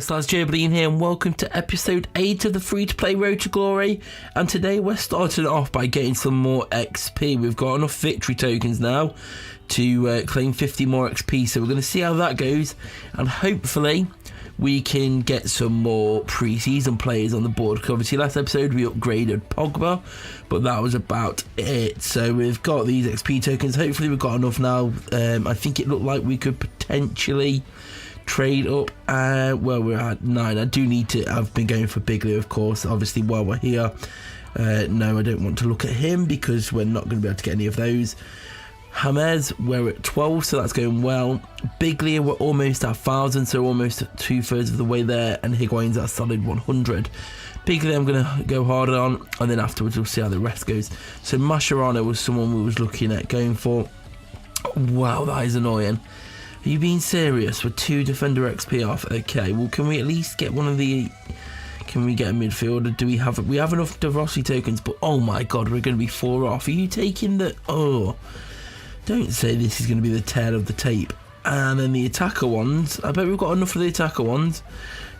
guys, that's joebiline here and welcome to episode 8 of the free-to-play Road to Glory. And today we're starting off by getting some more XP. We've got enough victory tokens now to claim 50 more XP, so we're going to see how that goes, and hopefully we can get some more pre-season players on the board. Because obviously last episode we upgraded Pogba, but that was about it. So we've got these XP tokens. Hopefully we've got enough now. I think it looked like we could potentially trade up. Well, we're at 9. I do need to. I've been going for Bigly, of course, obviously, while we're here. No, I don't want to look at him because we're not going to be able to get any of those. James, we're at 12, so that's going well. Bigly, we're almost at 1,000, so almost 2/3 of the way there, and Higuain's at a solid 100. Bigly I'm going to go harder on, and then afterwards we'll see how the rest goes. So Masherano was someone we was looking at going for. Wow, that is annoying. Are you being serious? We're 2 defender XP off. Okay, well, can we at least get one of the... Can we get a midfielder? Do we have enough Rossi tokens? But oh my god, we're going to be 4 off. Are you taking the... Oh... Don't say this is going to be the tail of the tape. And then the attacker ones. I bet we've got enough for the attacker ones.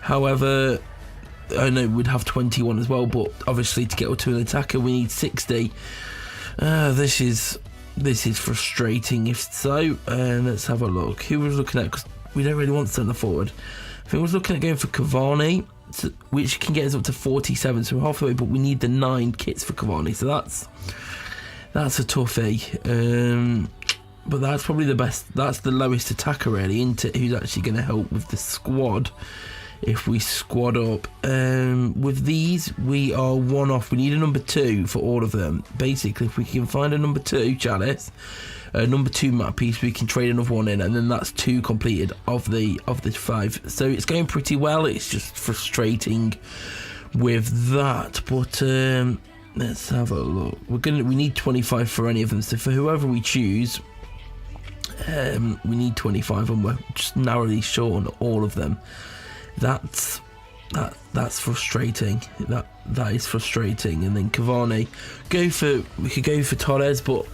However, I know we'd have 21 as well. But obviously to get up to an attacker, we need 60. This is frustrating if so. Let's have a look. Who was looking at? Because we don't really want centre forward. I think I was looking at going for Cavani, which can get us up to 47. So we're halfway, but we need the 9 kits for Cavani. So that's a toughie, but that's probably the best. That's the lowest attacker really, isn't it? Who's actually going to help with the squad if we squad up. With these, we are 1 off. We need a number 2 for all of them. Basically, if we can find a number 2 Chalice, number 2 map piece, we can trade another one in, and then that's 2 completed of the 5. So it's going pretty well. It's just frustrating with that, but. Let's have a look. We need 25 for any of them. So for whoever we choose, we need 25, and we're just narrowly short on all of them. That's frustrating. That is frustrating. And then Cavani, we could go for Torres, but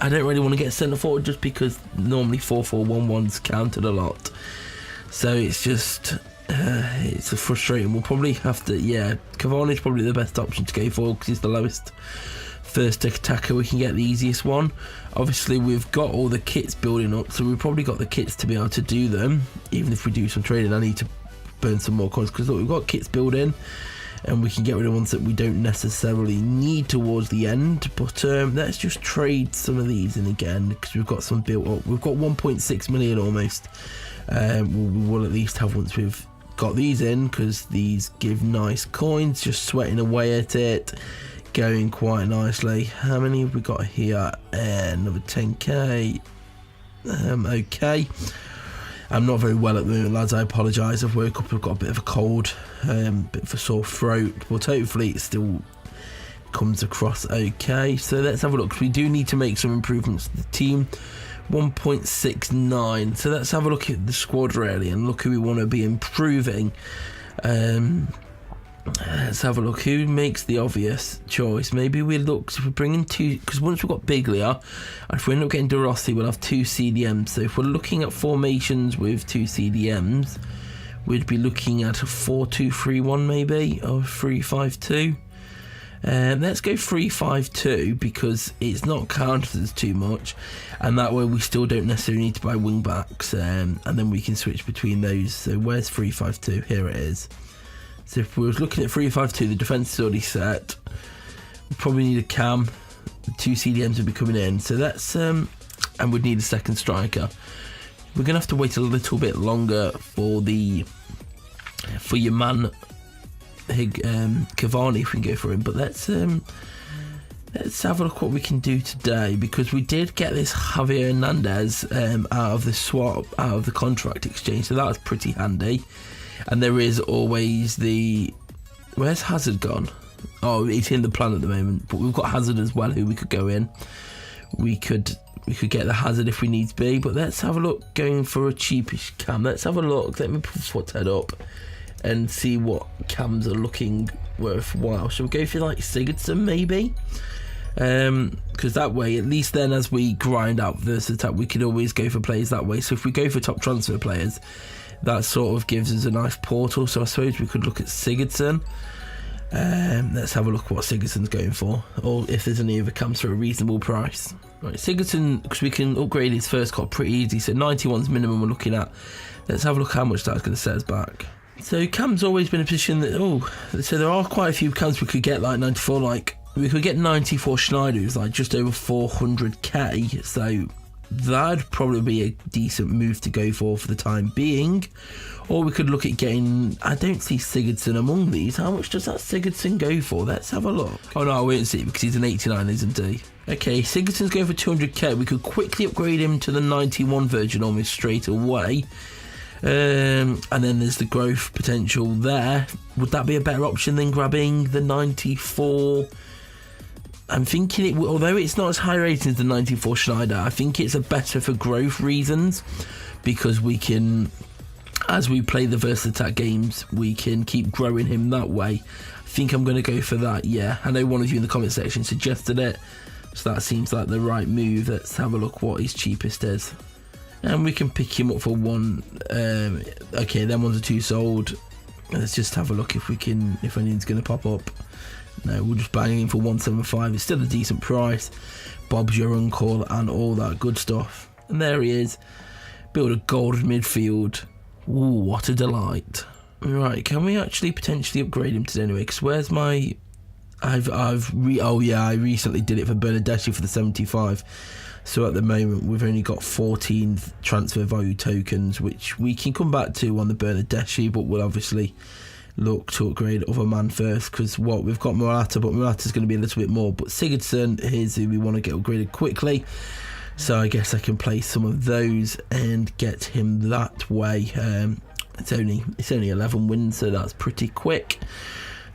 I don't really want to get centre forward just because normally 4-4-1-1's counted a lot. So it's just. It's a frustrating. We'll probably have to, Cavani's probably the best option to go for because he's the lowest first attacker. We can get the easiest one. Obviously we've got all the kits building up, so we've probably got the kits to be able to do them. Even if we do some trading, I need to burn some more coins because look, we've got kits built in and we can get rid of ones that we don't necessarily need towards the end. But let's just trade some of these in again because we've got some built up. We've got 1.6 million almost. We'll at least have once we've got these in, because these give nice coins. Just sweating away at it, going quite nicely. How many have we got here? Another 10k. Okay, I'm not very well at the moment, lads. I apologise. I've woke up, I've got a bit of a cold, bit of a sore throat, but hopefully it still comes across okay. So let's have a look. We do need to make some improvements to the team. 1.69. So let's have a look at the squad really and look who we want to be improving. Let's have a look. Who makes the obvious choice? Maybe we look, if we're bringing 2, because once we've got Biglia, if we end up getting Rossi, we'll have 2 CDMs. So if we're looking at formations with 2 CDMs, we'd be looking at a 4-2-3-1 maybe, or 3-5-2. Let's go 3-5-2 because it's not counted as too much, and that way we still don't necessarily need to buy wing backs, and then we can switch between those. So where's 3-5-2? Here it is. So if we were looking at 3-5-2, the defence is already set. We probably need a cam. The 2 CDMs would be coming in. So that's and we'd need a second striker. We're gonna have to wait a little bit longer for your man. Cavani, if we can go for him, but let's have a look what we can do today, because we did get this Javier Hernandez out of the swap, out of the contract exchange, so that was pretty handy. And there is always where's Hazard gone? Oh, he's in the plan at the moment, but we've got Hazard as well, who we could go in. We could get the Hazard if we need to be, but let's have a look going for a cheapish cam. Let's have a look. Let me put Foothead up and see what cams are looking worthwhile. Shall we go for like Sigurdsson maybe? Because that way, at least then as we grind out this attack, we could always go for players that way. So if we go for top transfer players, that sort of gives us a nice portal. So I suppose we could look at Sigurdsson. Let's have a look what Sigurdsson's going for, or if there's any other comes for a reasonable price. Right, Sigurdsson, because we can upgrade his first card pretty easy, so 91's minimum we're looking at. Let's have a look how much that's going to set us back. So Cam's always been in a position that, so there are quite a few Cams we could get like 94, like we could get 94 Schneider, who's like just over 400k, so that'd probably be a decent move to go for the time being. Or we could look at getting, I don't see Sigurdsson among these. How much does that Sigurdsson go for? Let's have a look. Oh no, I won't see it because he's an 89, isn't he? Okay, Sigurdsson's going for 200k. We could quickly upgrade him to the 91 version almost straight away. And then there's the growth potential there. Would that be a better option than grabbing the 94? I'm thinking it, although it's not as high rated as the 94 Schneider, I think it's a better for growth reasons, because we can, as we play the Versatat games, we can keep growing him that way. I think I'm going to go for that, yeah. I know one of you in the comment section suggested it, so that seems like the right move. Let's have a look what his cheapest is. And we can pick him up for one. Okay, them ones are two sold. Let's just have a look if we can, if anyone's going to pop up. No, we'll just bang him for 175. It's still a decent price. Bob's your uncle and all that good stuff. And there he is. Build a gold midfield. Ooh, what a delight. Right, can we actually potentially upgrade him today anyway? Because where's my... oh yeah, I recently did it for Bernadeschi for the 75. So at the moment we've only got 14 transfer value tokens, which we can come back to on the Bernadeschi, but we'll obviously look to upgrade other man first, because what we've got Morata, but Morata's going to be a little bit more. But Sigurdsson, here's who we want to get upgraded quickly, so I guess I can play some of those and get him that way. It's only 11 wins, so that's pretty quick.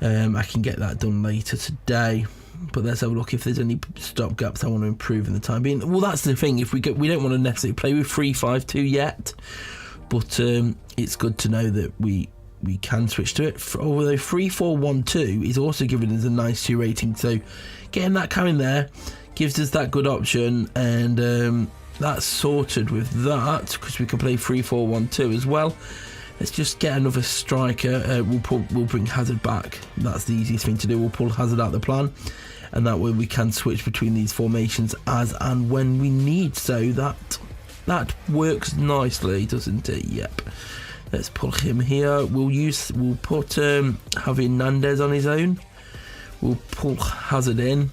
I can get that done later today. But let's have a look if there's any stop gaps I want to improve in the time being. Well, that's the thing. If we don't want to necessarily play with 3-5-2 yet, but it's good to know that we can switch to it. Although 3-4-1-2 is also giving us a nice 2 rating, so getting that coming there gives us that good option, and that's sorted with that, because we can play 3-4-1-2 as well. Let's just get another striker. We'll bring Hazard back. That's the easiest thing to do. We'll pull Hazard out of the plan, and that way we can switch between these formations as and when we need. So that works nicely, doesn't it? Yep. Let's pull him here. We'll put having Nandez on his own. We'll pull Hazard in.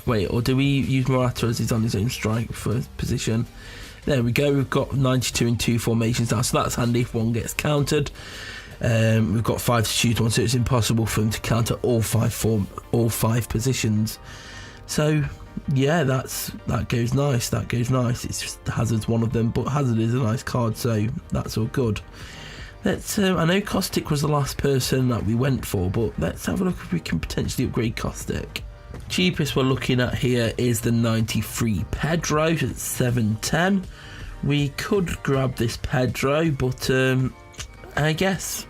Wait, or do we use Morata as he's on his own strike for position? There we go, we've got 92 in 2 formations now, so that's handy if one gets countered. We've got 5 to choose one, so it's impossible for them to counter all five positions. So yeah, that goes nice. It's just Hazard's one of them, but Hazard is a nice card, so that's all good. Let's I know Kostic was the last person that we went for, but let's have a look if we can potentially upgrade Kostic. Cheapest we're looking at here is the 93 Pedro at 710. We could grab this Pedro, but I guess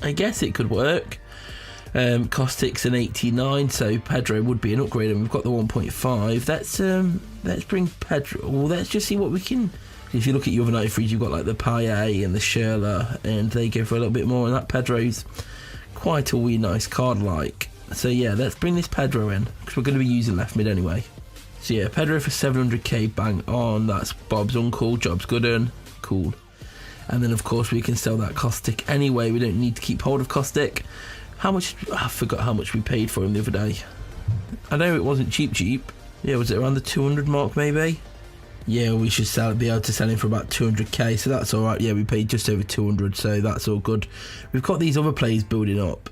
it could work. Kostic's an 89, so Pedro would be an upgrade, and we've got the 1.5. Let's bring Pedro. Well, let's just see what we can. If you look at your other 93s, you've got like the Payet and the Schürrle, and they go for a little bit more, and that Pedro's quite a wee nice card like. So yeah, let's bring this Pedro in, because we're going to be using left mid anyway. So yeah, Pedro for 700k, bang on. That's Bob's uncle, job's good un, cool. And then of course we can sell that Kostic anyway. We don't need to keep hold of Kostic. How much? I forgot how much we paid for him the other day. I know it wasn't cheap. Yeah, was it around the 200 mark maybe? Yeah, we should be able to sell him for about 200k, so that's alright. Yeah, we paid just over 200, so that's all good. We've got these other players building up.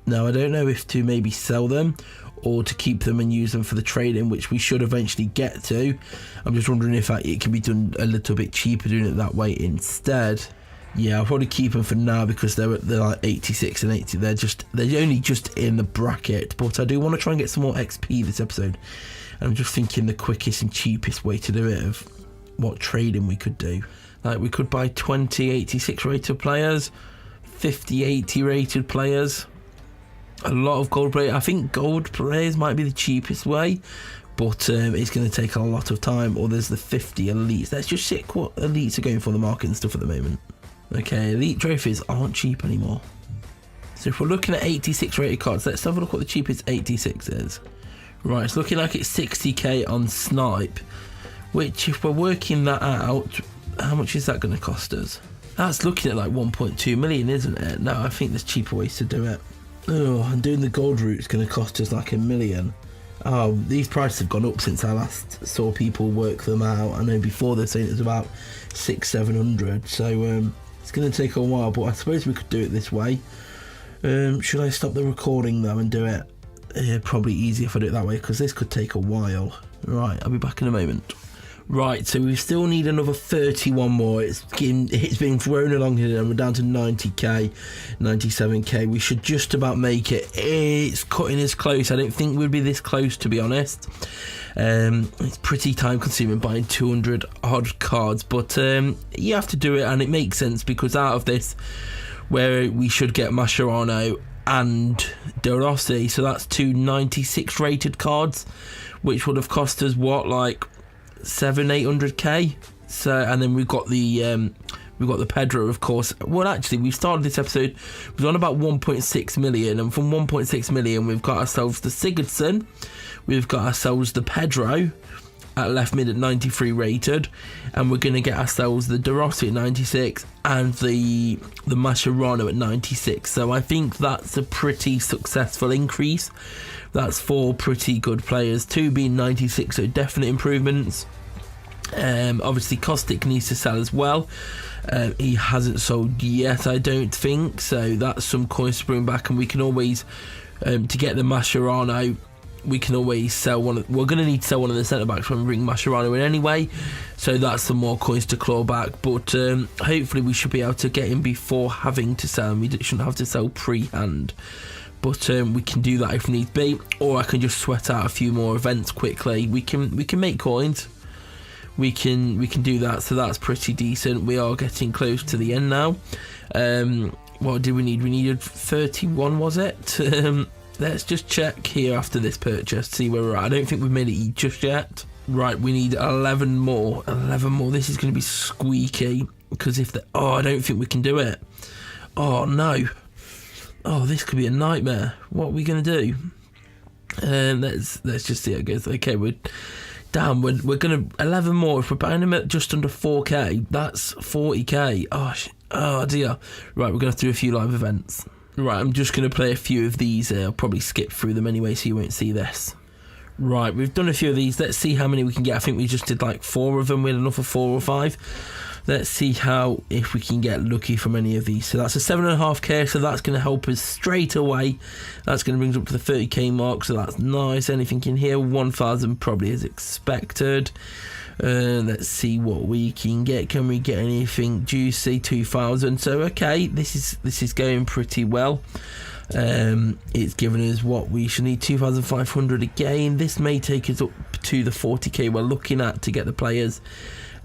Now, I don't know if to maybe sell them or to keep them and use them for the trading, which we should eventually get to. I'm just wondering if it can be done a little bit cheaper doing it that way instead. Yeah, I'll probably keep them for now because they're like 86 and 80. They're only just in the bracket, but I do want to try and get some more XP this episode. And I'm just thinking the quickest and cheapest way to do it of what trading we could do. Like we could buy 20 86 rated players, 50 80 rated players. A lot of gold players. I think gold players might be the cheapest way, but it's going to take a lot of time. Or there's the 50 elites. Let's just check what elites are going for the market and stuff at the moment. Okay, elite trophies aren't cheap anymore. So if we're looking at 86 rated cards, let's have a look what the cheapest 86 is. Right, it's looking like it's 60k on Snipe, which if we're working that out, how much is that going to cost us? That's looking at like 1.2 million, isn't it? No, I think there's cheaper ways to do it. Oh, and doing the gold route is going to cost us like $1 million. Oh, these prices have gone up since I last saw people work them out. I know before they're saying it was about 600-700, so it's going to take a while, but I suppose we could do it this way. Should I stop the recording though and do it? Probably easier if I do it that way, because this could take a while. Right, I'll be back in a moment. Right, so we still need another 31 more. It's been thrown along here and we're down to 90k, 97k. We should just about make it. It's cutting us close. I don't think we'd be this close, to be honest. It's pretty time consuming buying 200 odd cards, but you have to do it, and it makes sense because out of this, where we should get Masherano and Rossi, so that's two 96 rated cards, which would have cost us what, like 700-800k. So, and then we've got the Pedro, of course. Well, actually, we started this episode, we've on about 1.6 million, and from 1.6 million we've got ourselves the Sigurdsson, we've got ourselves the Pedro at left mid at 93 rated, and we're going to get ourselves the De Rossi at 96 and the Masherano at 96. So I think that's a pretty successful increase. That's 4 pretty good players, 2 being 96, so definite improvements. Obviously Kostic needs to sell as well. He hasn't sold yet, I don't think, so that's some coins to bring back, and we can always to get the Masherano, we can always sell one. We're going to need to sell one of the centre backs when we bring Masherano in anyway, so that's some more coins to claw back. But hopefully we should be able to get him before having to sell him. We shouldn't have to sell pre-hand, but we can do that if need be, or I can just sweat out a few more events quickly. We can make coins. We can do that, so that's pretty decent. We are getting close to the end now. What did we need? We needed 31, was it? Let's just check here after this purchase, see where we're at. I don't think we've made it just yet. Right, we need 11 more. 11 more. This is going to be squeaky, because if the... Oh, I don't think we can do it. Oh, no. Oh, this could be a nightmare. What are we going to do? Let's just see how it goes. Okay, we're going to... 11 more. If we're buying them at just under 4k, that's 40k. Oh, dear. Right, we're going to have to do a few live events. Right, I'm just going to play a few of these. I'll probably skip through them anyway, so you won't see this. Right, we've done a few of these. Let's see how many we can get. I think we just did like 4 of them. We had enough for 4 or 5. Let's see if we can get lucky from any of these. So that's a 7.5k, so that's going to help us straight away. That's going to bring us up to the 30k mark, so that's nice. Anything in here? 1,000 probably as expected. Let's see what we can get. Can we get anything juicy? 2,000. So okay, this is going pretty well. It's given us what we should need, 2,500 again. This may take us up to the 40k we're looking at to get the players,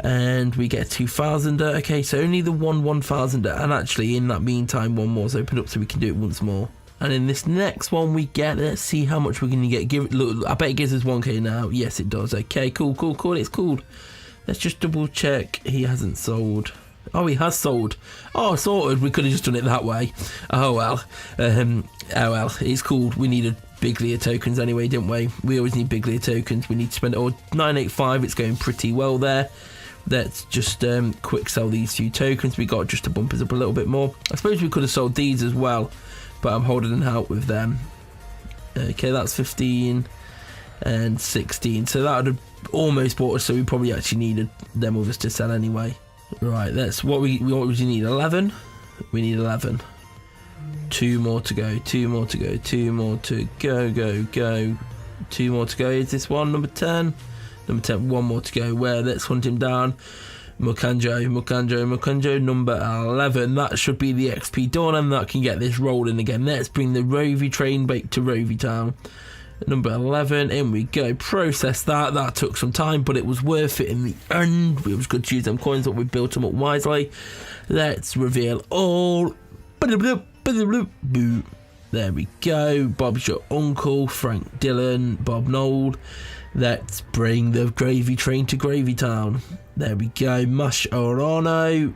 and we get 2,000. Okay, so only the 1,000, and actually in that meantime one more's opened up, so we can do it once more. And in this next one we get, let's see how much we're going to get. Look, I bet it gives us 1k now. Yes, it does. Okay, cool. It's cool. Let's just double check. He hasn't sold. Oh, he has sold. Oh, sorted. We could have just done it that way. Oh well. It's cool. We needed big Lear tokens anyway, didn't we? We always need big Lear tokens. We need to spend 985. It's going pretty well there. Let's just quick sell these few tokens we got just to bump us up a little bit more. I suppose we could have sold these as well, but I'm holding out with them. Okay, that's 15 and 16, so that would have almost bought us, so we probably actually needed them others to sell anyway. Right, that's what would you need? 11? We need 11. 2 more to go. 2 more to go. 2 more to go. 2 more to go. Is this one? Number 10? Number 10. 1 more to go. Where? Let's hunt him down. Mukanjo, number 11. That should be the XP done, and that can get this rolling again. Let's bring the Rovy train back to Rovy Town. Number 11, in we go. Process that. That took some time, but it was worth it in the end. It was good to use them coins, but we built them up wisely. Let's reveal all. There we go. Bob's your uncle. Frank Dillon. Bob Nold. Let's bring the gravy train to Gravy Town. There we go. Masherano.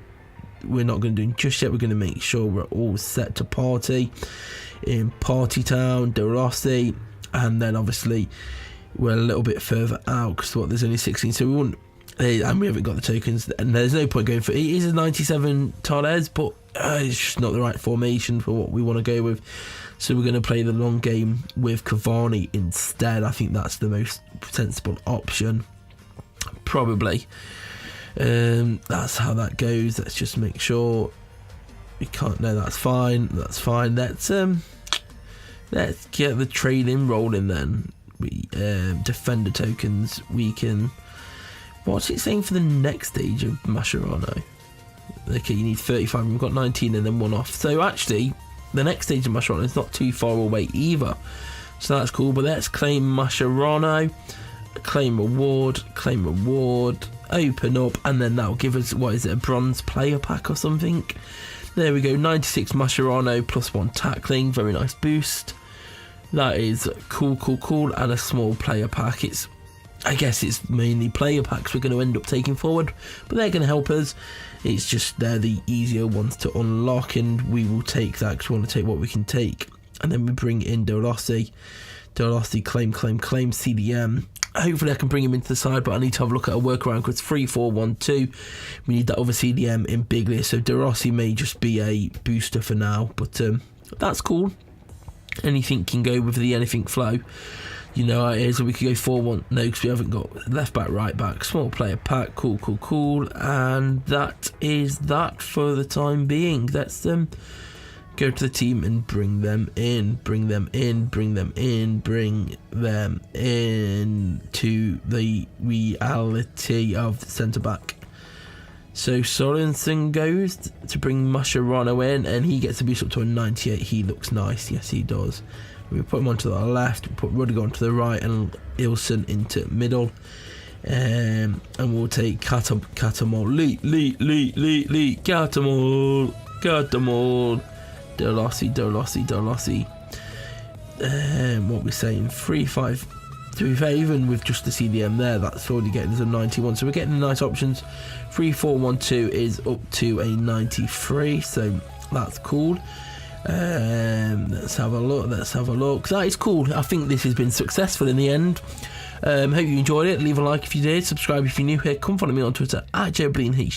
we're not going to do just yet. We're going to make sure we're all set to party in Party Town, De Rossi, and then obviously we're a little bit further out because there's only 16, so we wouldn't, and we haven't got the tokens, and there's no point going for it. It is a 97 Torres, but it's just not the right formation for what we want to go with. So we're going to play the long game with Cavani instead. I think that's the most sensible option, probably. That's how that goes. Let's just make sure we can't. No, that's fine. That's fine. Let's get the trading rolling then. We defender tokens. We can. What's it saying for the next stage of Masherano? Okay, you need 35. We've got 19 and then one off. So actually, the next stage of Masherano is not too far away either. So that's cool. But let's claim Masherano. Claim reward. Claim reward. Open up, and then that'll give us, what is it, a bronze player pack or something? There we go, 96 Masherano plus 1 tackling, very nice boost. That is cool, and a small player pack. I guess it's mainly player packs we're going to end up taking forward, but they're going to help us. It's just they're the easier ones to unlock, and we will take that because we want to take what we can take. And then we bring in De Rossi, claim CDM. Hopefully I can bring him into the side, but I need to have a look at a workaround because 3-4-1-2. We need that other CDM in bigly, so De Rossi may just be a booster for now, but that's cool. Anything can go with the anything flow. You know how it is, so we could go 4-1, no, because we haven't got left back, right back, small player pack, cool, and that is that for the time being. Let's go to the team and bring them in to the reality of the centre back. So Sorensen goes to bring Mascherano in, and he gets to boost up to a 98. He looks nice, yes he does. We put him onto the left, we put Rudiger onto the right, and Ilson into middle. And we'll take Catamol, Catamol. De Rossi. What we're saying, 3-5. To be fair, even with just the CDM there, that's already getting us a 91. So we're getting nice options. 3-4-1-2 is up to a 93, so that's cool. Let's have a look. That is cool. I think this has been successful in the end. Hope you enjoyed it. Leave a like if you did. Subscribe if you're new here. Come follow me on Twitter at joebilinehd.